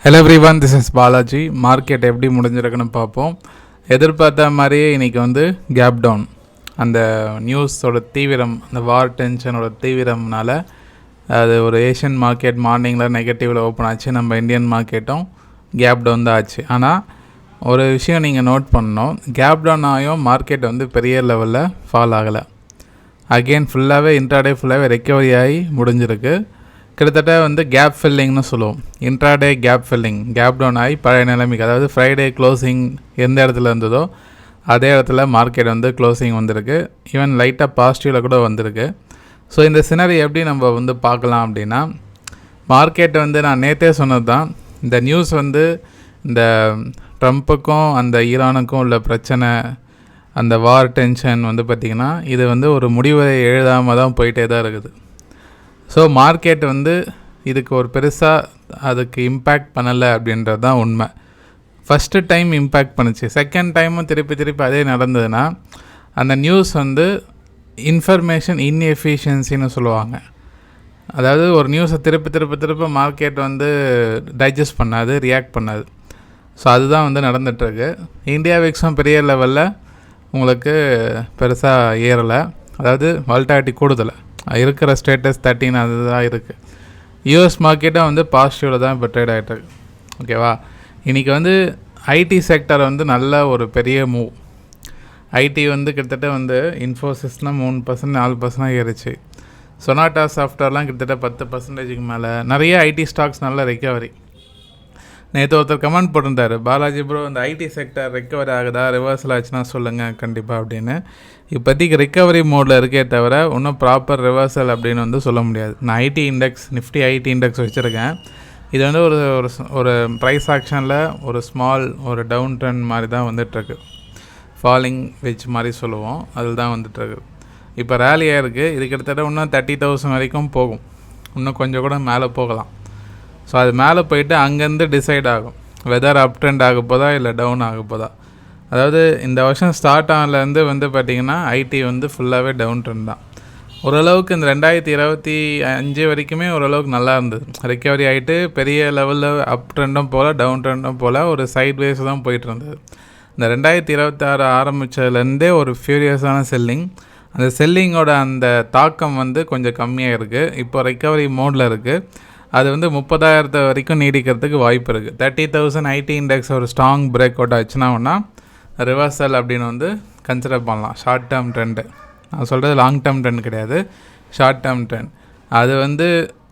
Hello everyone, this is Balaji. Market எப்படி முடிஞ்சிருக்குன்னு பார்ப்போம். எதிர்பார்த்த மாதிரியே இன்றைக்கி கேப் டவுன். அந்த நியூஸோட தீவிரம், அந்த வார் டென்ஷனோட தீவிரம்னால அது ஒரு ஏஷியன் மார்க்கெட் மார்னிங்கில் நெகட்டிவில் ஓப்பன் ஆச்சு. நம்ம இந்தியன் மார்க்கெட்டும் கேப் டவுன் தான் ஆச்சு. ஆனால் ஒரு விஷயம் நீங்கள் நோட் பண்ணணும், கேப் டவுன் ஆகியும் மார்க்கெட் பெரிய லெவலில் ஃபால் ஆகலை. அகெயின் ஃபுல்லாகவே இன்ட்ராடே ஃபுல்லாகவே ரெக்கவரி ஆகி முடிஞ்சிருக்கு. கிட்டத்தட்ட கேப் ஃபில்லிங்னு சொல்லுவோம். Intraday gap filling, gap down ஆகி பழைய நிலைமைக்கு, அதாவது ஃப்ரைடே க்ளோசிங் எந்த இடத்துல இருந்ததோ அதே இடத்துல மார்க்கெட் க்ளோசிங் வந்திருக்கு. ஈவன் லைட்டாக பாசிட்டிவில் கூட வந்திருக்கு. ஸோ இந்த சினரி எப்படி நம்ம பார்க்கலாம் அப்படின்னா, மார்க்கெட் நான் நேற்றே சொன்னது தான், இந்த நியூஸ் இந்த ட்ரம்ப்புக்கும் அந்த ஈரானுக்கும் உள்ள பிரச்சனை, அந்த வார் டென்ஷன் பார்த்திங்கன்னா இது ஒரு முடிவை எழுதாமல் தான் போயிட்டே தான் இருக்குது. ஸோ மார்க்கெட் இதுக்கு ஒரு பெருசாக அதுக்கு இம்பேக்ட் பண்ணலை அப்படின்றது தான் உண்மை. ஃபஸ்ட்டு டைம் இம்பேக்ட் பண்ணுச்சு, செகண்ட் டைமும் திருப்பி அதே நடந்ததுன்னா அந்த நியூஸ் இன்ஃபர்மேஷன் இன்எஃபிஷியன்சின்னு சொல்லுவாங்க. அதாவது ஒரு நியூஸை திருப்ப மார்க்கெட் டைஜஸ்ட் பண்ணாது, ரியாக்ட் பண்ணாது. ஸோ அதுதான் நடந்துகிட்ருக்கு. இந்தியா விக்ஸும் பெரிய லெவலில் உங்களுக்கு பெருசாக ஏறலை, அதாவது வால்டாலிட்டி கூடுதலை, இருக்கிற ஸ்டேட்டஸ் 13 அதுதான் இருக்குது. யூஎஸ் மார்க்கெட்டும் பாசிட்டிவில் தான் இப்போ ட்ரேட் ஆகிட்டுருக்கு. ஓகேவா? இன்றைக்கி ஐடி செக்டர் நல்ல ஒரு பெரிய மூவ். ஐடி கிட்டத்தட்ட இன்ஃபோசிஸ்னால் 3%, 4% ஏறிச்சு. சொனாட்டா சாஃப்ட்வேர்லாம் கிட்டத்தட்ட 10%க்கு மேலே. நிறைய ஐடி ஸ்டாக்ஸ் நல்ல ரெக்கவரி. நேற்று ஒருத்தர் கமெண்ட் போட்டிருந்தார், பாலாஜி ப்ரோ இந்த ஐடி செக்டர் ரெக்கவரி ஆகுதா, ரிவர்சல் ஆச்சுன்னா சொல்லுங்கள் கண்டிப்பாக அப்படின்னு. இப்போதைக்கு ரெக்கவரி மோடில் இருக்கே தவிர இன்னும் ப்ராப்பர் ரிவர்சல் அப்படின்னு சொல்ல முடியாது. நான் ID index, Nifty ID index வச்சுருக்கேன். இது ஒரு ஒரு ப்ரைஸ் ஆக்ஷனில் ஒரு ஸ்மால் ஒரு டவுன் ட்ரெண்ட் மாதிரி தான் வந்துட்டுருக்கு. ஃபாலிங் வெச் மாதிரி சொல்லுவோம், அதில் தான் வந்துட்டுருக்கு. இப்போ ரேலியாக இருக்குது. இது கிட்டத்தட்ட இன்னும் 30,000 வரைக்கும் போகும், இன்னும் கொஞ்சம் கூட மேலே போகலாம். ஸோ அது மேலே போயிட்டு அங்கேருந்து டிசைட் ஆகும் வெதர் அப் ட்ரெண்ட் ஆக போதா இல்லை டவுன் ஆக போதா. அதாவது இந்த வருஷம் ஸ்டார்ட் ஆனதுலேருந்து பார்த்திங்கன்னா ஐடி ஃபுல்லாகவே டவுன் ட்ரெண்ட் தான். ஓரளவுக்கு இந்த 2025 வரைக்குமே ஓரளவுக்கு நல்லா இருந்தது, ரெக்கவரி ஆகிட்டு பெரிய லெவலில் அப் ட்ரெண்டும் போல் டவுன் ட்ரெண்டும் போல் ஒரு சைட் வேஸ் தான் போயிட்டு இருந்தது. இந்த 2026 ஆரம்பித்ததுலேருந்தே ஒரு ஃபியூரியஸான செல்லிங். அந்த செல்லிங்கோட அந்த தாக்கம் கொஞ்சம் கம்மியாக இருக்குது. இப்போ ரெக்கவரி மோடில் இருக்குது. அது 30,000 வரைக்கும் நீடிக்கிறதுக்கு வாய்ப்பு இருக்குது. 30,000 ஐடி இண்டெக்ஸ் ஒரு ஸ்ட்ராங் பிரேக் அவுட் ஆச்சுன்னா ரிவர்சல் அப்படின்னு கன்சிடர் பண்ணலாம். ஷார்ட் டேர்ம் ட்ரெண்டு, நான் சொல்கிறது லாங் டேர்ம் ட்ரெண்ட் கிடையாது, ஷார்ட் டேர்ம் ட்ரெண்ட். அது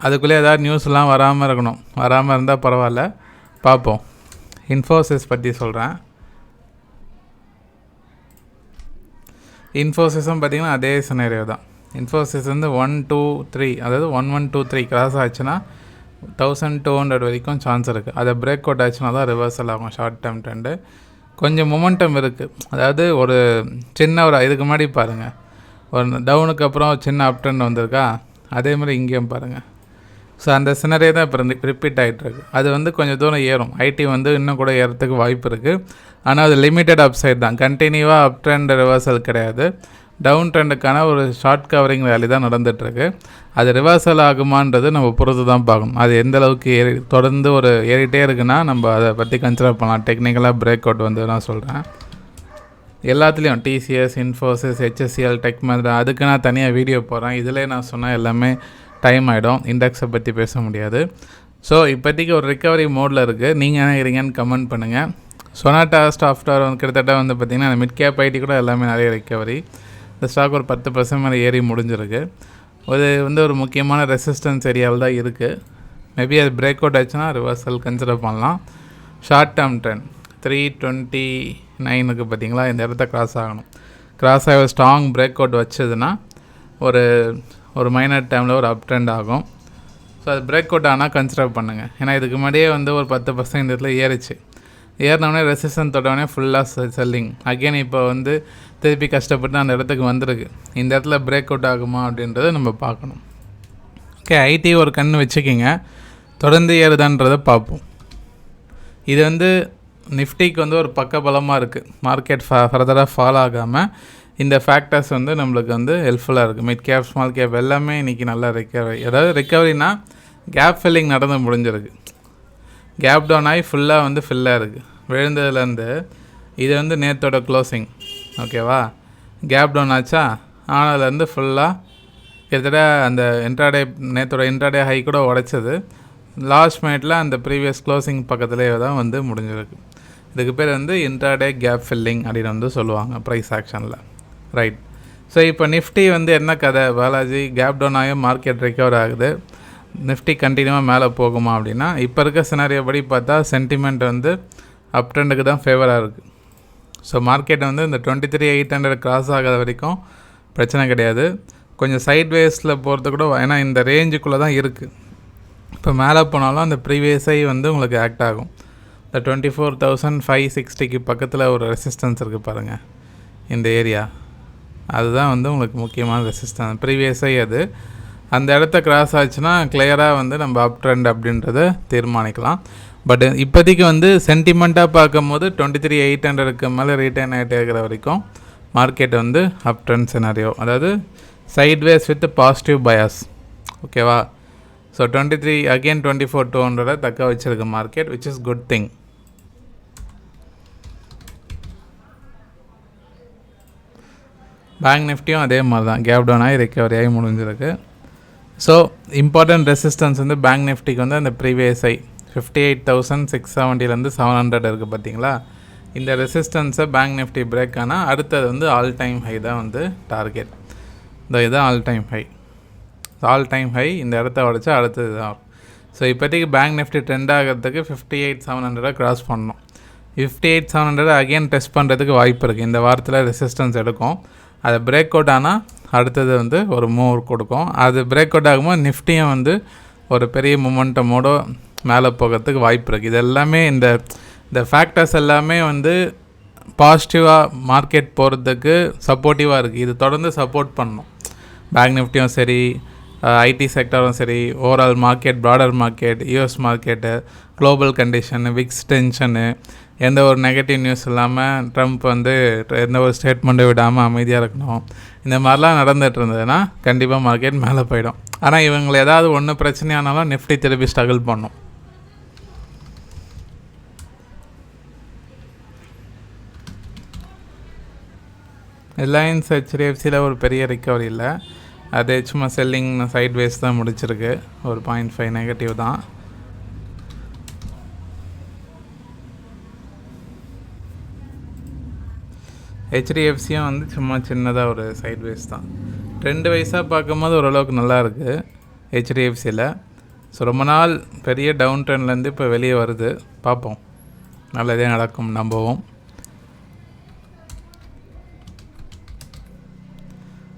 அதுக்குள்ளே ஏதாவது நியூஸ்லாம் வராமல் இருக்கணும். வராமல் இருந்தால் பரவாயில்ல, பார்ப்போம். இன்ஃபோசிஸ் பற்றி சொல்கிறேன். இன்ஃபோசிஸும் பார்த்திங்கன்னா அதே சினேரியோ தான். இன்ஃபோசிஸ் 123, அதாவது 1123 கிராஸ் ஆச்சுன்னா 1200 வரைக்கும் சான்ஸ் இருக்குது. அதை பிரேக் அவுட் ஆச்சுன்னா தான் ரிவர்சல் ஆகும் ஷார்ட் டேர்ம் ட்ரெண்டு. கொஞ்சம் மொமெண்டம் இருக்குது. அதாவது ஒரு சின்ன ஒரு இதுக்கு முன்னாடி பாருங்கள், ஒரு டவுனுக்கு அப்புறம் சின்ன அப் ட்ரெண்ட் வந்திருக்கா, அதே மாதிரி இங்கேயும் பாருங்கள். ஸோ அந்த சினரே தான் இப்போ ரிப்பீட் ஆகிட்டுருக்கு. அது கொஞ்சம் தூரம் ஏறும். ஐடி இன்னும் கூட ஏறத்துக்கு வாய்ப்பு இருக்குது. ஆனால் அது லிமிட்டட் அப் சைட் தான், கண்டினியூவாக அப் ட்ரெண்ட் ரிவர்சல் கிடையாது. டவுன் ட்ரெண்டுக்கான ஒரு ஷார்ட் கவரிங் வேலி தான் நடந்துகிட்ருக்கு. அது ரிவர்சல் ஆகுமான்றது நம்ம பொறுத்து தான் பார்க்கணும். அது எந்த அளவுக்கு தொடர்ந்து ஏறிட்டே இருக்குன்னா நம்ம அதை பற்றி கன்சிடர் பண்ணலாம். டெக்னிக்கலாக பிரேக் அவுட் நான் சொல்கிறேன். எல்லாத்துலேயும் TCS, Infosys, HSCL, tech Mahindra, அதுக்கு நான் தனியாக வீடியோ போடுறேன். இதிலே நான் சொன்னால் எல்லாமே டைம் ஆகிடும், இண்டெக்ஸை பற்றி பேச முடியாது. ஸோ இப்போதைக்கு ஒரு ரிக்கவரி மோடில் இருக்குது. நீங்கள் என்ன இருக்கிறீங்கன்னு கமெண்ட் பண்ணுங்கள். சொனாட்டா சாஃப்ட்வேர் கிட்டத்தட்ட பார்த்திங்கன்னா மிட் கேப் ஐடி கூட எல்லாமே நிறைய ரிக்கவரி. இந்த ஸ்டாக் ஒரு 10% மேலே ஏறி முடிஞ்சிருக்கு. அது ஒரு முக்கியமான ரெசிஸ்டன்ஸ் ஏரியாவில் தான் இருக்குது. மேபி அது பிரேக் அவுட் ஆச்சுன்னா ரிவர்சல் கன்சிடர் பண்ணலாம். ஷார்ட் டேர்ம் ட்ரெண்ட் 329க்கு பார்த்திங்களா, இந்த இடத்த கிராஸ் ஆகணும். கிராஸ் ஆகி ஒரு ஸ்ட்ராங் பிரேக் அவுட் வச்சதுன்னா ஒரு மைனர் டைமில் ஒரு அப் ட்ரெண்ட் ஆகும். ஸோ அது பிரேக் அவுட் ஆனால் கன்சிடர் பண்ணுங்கள். ஏன்னா இதுக்கு முன்னாடியே ஒரு 10% இந்த இடத்துல ஏறிச்சு. ஏறினோடனே ரெசிஸ்டன்ஸ் தொட்டோடனே ஃபுல்லாக செல்லிங். அகெயின் இப்போ திருப்பி கஷ்டப்பட்டு அந்த இடத்துக்கு வந்திருக்கு. இந்த இடத்துல பிரேக் அவுட் ஆகுமா அப்படின்றத நம்ம பார்க்கணும். ஓகே, ஐடி ஒரு கண் வச்சுக்கிங்க, தொடர்ந்து ஏறுதான்றதை பார்ப்போம். இது நிஃப்டிக்கு ஒரு பக்க பலமாக இருக்குது. மார்க்கெட் ஃபர்தராக ஃபால் ஆகாமல் இந்த ஃபேக்டர்ஸ் நம்மளுக்கு ஹெல்ப்ஃபுல்லாக இருக்குது. மிட் கேப், ஸ்மால் கேப் எல்லாமே இன்றைக்கி நல்லா ரெக்கவரி. அதாவது ரெக்கவரினா கேப் ஃபில்லிங் நடந்து முடிஞ்சிருக்கு. கேப் டவுன் ஆகி ஃபுல்லாக வந்து ஃபில்லாக இருக்குது. விழுந்ததுலேருந்து இது வந்து நேற்றோட க்ளோசிங், ஓகேவா? கேப் டவுன் ஆச்சா, ஆனதுலேருந்து ஃபுல்லாக கிட்டத்தட்ட அந்த நேற்றோட இன்ட்ராடே ஹை கூட உடைச்சது. லாஸ்ட் மினிட்ல அந்த ப்ரீவியஸ் க்ளோசிங் பக்கத்துலேயே தான் வந்து முடிஞ்சிருக்கு. இதுக்கு பேர் வந்து இன்ட்ராடே கேப் ஃபில்லிங் அப்படின்னு வந்து சொல்லுவாங்க ப்ரைஸ் ஆக்ஷனில், ரைட்? ஸோ இப்போ நிஃப்டி வந்து என்ன கதை, பாலாஜி கேப் டவுன் ஆகி மார்க்கெட் ரெக்கவர் ஆகுது, நிஃப்டி கண்டினியூவாக மேலே போகுமா அப்படின்னா, இப்போ இருக்க சினாரியோ படி பார்த்தா சென்டிமெண்ட் வந்து அப் ட்ரெண்டுக்கு தான் ஃபேவராக இருக்குது. ஸோ மார்க்கெட் வந்து இந்த 23,800 கிராஸ் ஆகாத வரைக்கும் பிரச்சனை கிடையாது. கொஞ்சம் சைட்வேஸில் போகிறது கூட, ஏன்னா இந்த ரேஞ்சுக்குள்ளே தான் இருக்குது. இப்போ மேலே போனாலும் அந்த ப்ரீவியஸை வந்து உங்களுக்கு ஆக்ட் ஆகும். இந்த 24,560க்கு பக்கத்தில் ஒரு ரெசிஸ்டன்ஸ் இருக்குது பாருங்கள், இந்த ஏரியா, அதுதான் வந்து உங்களுக்கு முக்கியமான ரெசிஸ்டன்ஸ் ப்ரீவியஸை. அது அந்த இடத்த கிராஸ் ஆச்சுன்னா கிளியராக வந்து நம்ம அப் ட்ரெண்ட் அப்படின்றத தீர்மானிக்கலாம். பட் இப்போதைக்கு வந்து சென்டிமெண்ட்டாக பார்க்கும் போது 23,800க்கு மேலே ரீட்டைன் ஆகிட்டே இருக்கிற வரைக்கும் மார்க்கெட் வந்து அப் ட்ரெண்ட் சினாரியோ, அதாவது சைட்வேஸ் வித் பாசிட்டிவ் பயாஸ், ஓகேவா? ஸோ 24,200 தக்க வச்சிருக்க மார்க்கெட், which is good thing. Bank நிஃப்டியும் அதே மாதிரி தான் கேப் டவுன் ஆகி ரெக்கவரி ஆகி முடிஞ்சிருக்கு. ஸோ இம்பார்ட்டன்ட் ரெசிஸ்டன்ஸ் வந்து பேங்க் நிஃப்டிக்கு வந்து அந்த ப்ரீவியஸ் ஐ 58,670 700 இருக்குது பார்த்தீங்களா? இந்த ரெசிஸ்டன்ஸை பேங்க் நிஃப்டி பிரேக் ஆனால் அடுத்தது வந்து ஆல் டைம் ஹை தான் வந்து டார்கெட். இதுதான் ஆல் டைம் ஹை, இந்த இடத்த உடச்சா அடுத்தது தான். ஸோ இப்போதைக்கு பேங்க் நிஃப்டி ட்ரெண்ட் ஆகிறதுக்கு 58,700 கிராஸ் பண்ணணும். 58,700 அகெயின் டெஸ்ட் பண்ணுறதுக்கு வாய்ப்பு இருக்குது. இந்த வாரத்தில் ரெசிஸ்டன்ஸ் எடுக்கும், அதை பிரேக் அவுட் ஆனால் அடுத்தது வந்து ஒரு மூவ் கொடுக்கும். அது பிரேக் அவுட் ஆகும்போது நிஃப்டியும் வந்து ஒரு பெரிய மொமெண்டமோட மேலே போகிறதுக்கு வாய்ப்பு இருக்குது. இது எல்லாமே இந்த ஃபேக்டர்ஸ் எல்லாமே வந்து பாசிட்டிவாக மார்க்கெட் போகிறதுக்கு சப்போர்ட்டிவாக இருக்குது. இது தொடர்ந்து சப்போர்ட் பண்ணணும். பேங்க் நிஃப்டியும் சரி, ஐடி செக்டரும் சரி, overall market, broader market, US market, global condition, VIX tension, எந்த ஒரு நெகட்டிவ் நியூஸ் இல்லாமல் ட்ரம்ப் வந்து எந்த ஒரு ஸ்டேட்மெண்ட்டை விடாமல் அமைதியாக இருக்கணும். இந்த மாதிரிலாம் நடந்துகிட்டு இருந்ததுன்னா கண்டிப்பாக மார்க்கெட் மேலே போயிடும். ஆனால் இவங்களை ஏதாவது ஒன்று பிரச்சனையானாலும் நிஃப்டி திருப்பி ஸ்ட்ரகிள் பண்ணும். ரிலையன்ஸ் ஹெச்டிஎஃப்சியில் ஒரு பெரிய ரிக்கவரி இல்லை, அது சும்மா செல்லிங் சைட்வேஸ் தான் முடிச்சிருக்கு, ஒரு 0.5 நெகட்டிவ் தான். ஹெச்டிஎஃப்சியும் வந்து சும்மா சின்னதாக ஒரு சைட்வேஸ் தான். ட்ரெண்டு வைஸாக பார்க்கும்போது ஓரளவுக்கு நல்லா இருக்குது ஹெச்டிஎஃப்சியில். ஸோ ரொம்ப நாள் பெரிய டவுன் ட்ரெண்ட்லேருந்து இப்போ வெளியே வருது, பார்ப்போம், நல்லதே நடக்கும் நம்பவும்.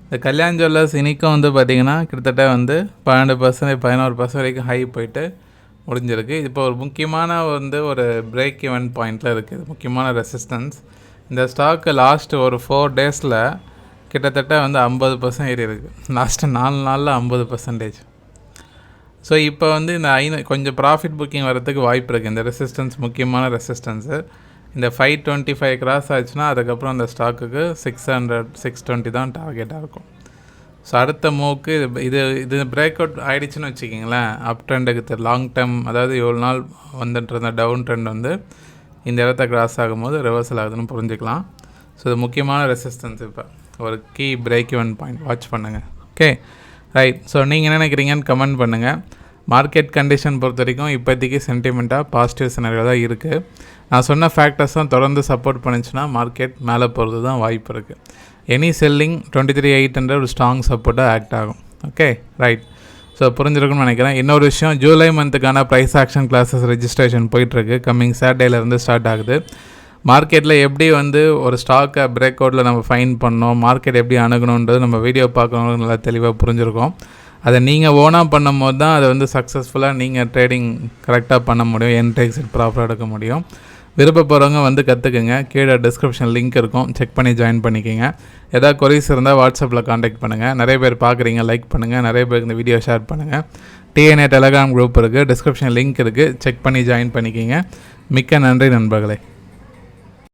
இந்த கல்யாண் ஜுவல்லர்ஸ் இன்றைக்கும் வந்து பார்த்திங்கன்னா கிட்டத்தட்ட வந்து 12% 11% வரைக்கும் ஹை போயிட்டு முடிஞ்சிருக்கு. இப்போ ஒரு முக்கியமான வந்து ஒரு பிரேக் ஈவன் பாயிண்டில் இருக்குது, முக்கியமான ரெசிஸ்டன்ஸ். இந்த ஸ்டாக்கு லாஸ்ட்டு ஒரு 4 டேஸில் கிட்டத்தட்ட வந்து 50% ஏறி இருக்குது. லாஸ்ட்டு 4 நாளில் 50%. ஸோ இப்போ வந்து இந்த கொஞ்சம் ப்ராஃபிட் புக்கிங் வரதுக்கு வாய்ப்பு இருக்குது. இந்த ரெசிஸ்டன்ஸ் முக்கியமான ரெசிஸ்டன்ஸு. இந்த 525 கிராஸ் ஆச்சுன்னா அதுக்கப்புறம் அந்த ஸ்டாக்குக்கு 600 620 தான் டார்கெட்டாக இருக்கும். ஸோ அடுத்த மூவுக்கு இது பிரேக் அவுட் ஆகிடுச்சின்னு வச்சுக்கிங்களேன், அப் ட்ரெண்டுக்கு லாங் டேர்ம், அதாவது எவ்வளோ நாள் வந்துட்டு இருந்த டவுன் ட்ரெண்ட் வந்து இந்த இடத்த கிராஸ் ஆகும்போது ரிவர்சல் ஆகுதுன்னு புரிஞ்சுக்கலாம். ஸோ இது முக்கியமான ரெசிஸ்டன்ஸ். இப்போ ஒரு key break even point watch பண்ணுங்கள். Okay, right. ஸோ நீங்கள் என்ன நினைக்கிறீங்கன்னு கமெண்ட் பண்ணுங்கள். மார்க்கெட் கண்டிஷன் பொறுத்த வரைக்கும் இப்போதைக்கு சென்டிமெண்ட்டாக பாசிட்டிவ் சினாரியோ தான் இருக்குது. நான் சொன்ன ஃபேக்டர்ஸ் தான் தொடர்ந்து சப்போர்ட் பண்ணிச்சுன்னா மார்க்கெட் மேலே போகிறது தான் வாய்ப்பு இருக்குது. எனி செல்லிங் 23,800 ஒரு ஸ்ட்ராங் சப்போர்ட்டாக ஆக்ட் ஆகும். Okay, right. ஸோ புரிஞ்சிருக்குன்னு நினைக்கிறேன். இன்னொரு விஷயம், ஜூலை மந்த்துக்கான ப்ரைஸ் ஆக்ஷன் கிளாஸஸ் ரெஜிஸ்ட்ரேஷன் போயிட்டுருக்கு. கம்மிங் சாட்டர்டேலேருந்து ஸ்டார்ட் ஆகுது. மார்க்கெட்டில் எப்படி வந்து ஒரு ஸ்டாக்கை பிரேக் அவுட்டில் நம்ம ஃபைன் பண்ணோம், மார்க்கெட் எப்படி அணுகணுன்றது நம்ம வீடியோ பார்க்கணுன்னு நல்லா தெளிவாக புரிஞ்சுருக்கோம். அதை நீங்கள் ஓனாக பண்ணும் போது தான் அதை வந்து சக்ஸஸ்ஃபுல்லாக நீங்கள் ட்ரேடிங் கரெக்டாக பண்ண முடியும், என்ட்ரி எக்ஸிட் ப்ராப்பராக எடுக்க முடியும். விருப்பப்படுறவங்க வந்து கற்றுக்குங்க. கீழே டிஸ்கிரிப்ஷன் லிங்க் இருக்கும், செக் பண்ணி ஜாயின் பண்ணிக்கோங்க. ஏதாவது கொரிஸ் இருந்தால் வாட்ஸ்அப்பில் காண்டாக்ட் பண்ணுங்கள். நிறைய பேர் பார்க்குறீங்க, லைக் பண்ணுங்கள். நிறைய பேருக்கு இந்த வீடியோ ஷேர் பண்ணுங்கள். டிஎன்ஏ டெலகிராம் குரூப் இருக்குது, டிஸ்கிரிப்ஷன் லிங்க் இருக்குது, செக் பண்ணி ஜாயின் பண்ணிக்கோங்க. மிக்க நன்றி நண்பர்களே.